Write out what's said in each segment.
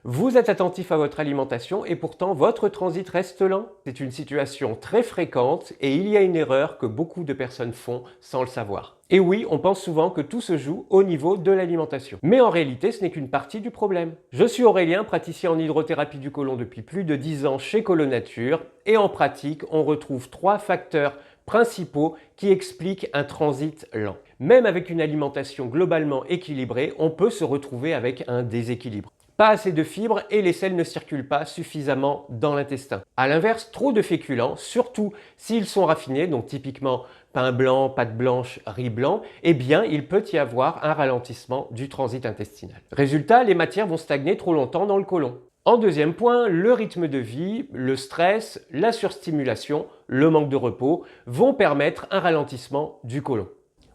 Vous êtes attentif à votre alimentation et pourtant votre transit reste lent. C'est une situation très fréquente et il y a une erreur que beaucoup de personnes font sans le savoir. Et oui, on pense souvent que tout se joue au niveau de l'alimentation. Mais en réalité, ce n'est qu'une partie du problème. Je suis Aurélien, praticien en hydrothérapie du côlon depuis plus de 10 ans chez Colonature et en pratique, on retrouve 3 facteurs principaux qui expliquent un transit lent. Même avec une alimentation globalement équilibrée, on peut se retrouver avec un déséquilibre. Pas assez de fibres et les sels ne circulent pas suffisamment dans l'intestin. A l'inverse, trop de féculents, surtout s'ils sont raffinés, donc typiquement pain blanc, pâte blanche, riz blanc, eh bien il peut y avoir un ralentissement du transit intestinal. Résultat, les matières vont stagner trop longtemps dans le côlon. En deuxième point, le rythme de vie, le stress, la surstimulation, le manque de repos vont permettre un ralentissement du côlon.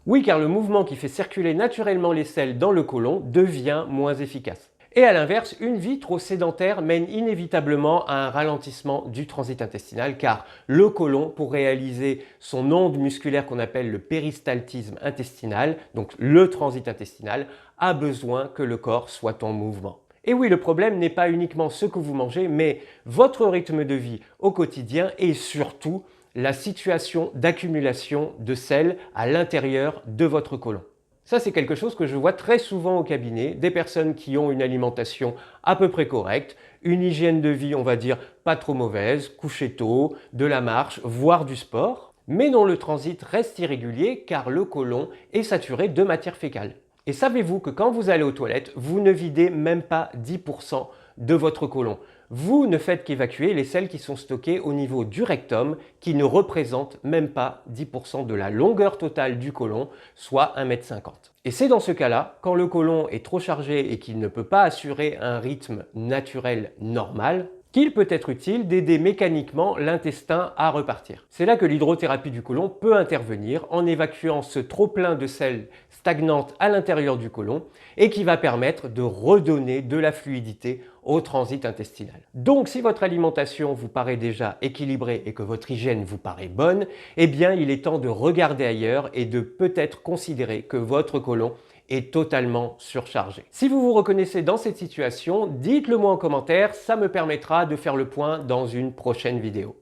Oui, car le mouvement qui fait circuler naturellement les sels dans le côlon devient moins efficace. Et à l'inverse, une vie trop sédentaire mène inévitablement à un ralentissement du transit intestinal car le côlon, pour réaliser son onde musculaire qu'on appelle le péristaltisme intestinal, donc le transit intestinal, a besoin que le corps soit en mouvement. Et oui, le problème n'est pas uniquement ce que vous mangez, mais votre rythme de vie au quotidien et surtout la situation d'accumulation de sel à l'intérieur de votre côlon. Ça, c'est quelque chose que je vois très souvent au cabinet, des personnes qui ont une alimentation à peu près correcte, une hygiène de vie, on va dire, pas trop mauvaise, coucher tôt, de la marche, voire du sport, mais dont le transit reste irrégulier car le côlon est saturé de matière fécale. Et savez-vous que quand vous allez aux toilettes, vous ne videz même pas 10% de votre côlon. Vous ne faites qu'évacuer les sels qui sont stockés au niveau du rectum, qui ne représentent même pas 10% de la longueur totale du côlon, soit 1,50 m. Et c'est dans ce cas-là, quand le côlon est trop chargé et qu'il ne peut pas assurer un rythme naturel normal, qu'il peut être utile d'aider mécaniquement l'intestin à repartir. C'est là que l'hydrothérapie du côlon peut intervenir en évacuant ce trop-plein de sels stagnantes à l'intérieur du côlon et qui va permettre de redonner de la fluidité au transit intestinal. Donc si votre alimentation vous paraît déjà équilibrée et que votre hygiène vous paraît bonne, eh bien il est temps de regarder ailleurs et de peut-être considérer que votre côlon est totalement surchargé. Si vous vous reconnaissez dans cette situation, dites-le moi en commentaire, ça me permettra de faire le point dans une prochaine vidéo.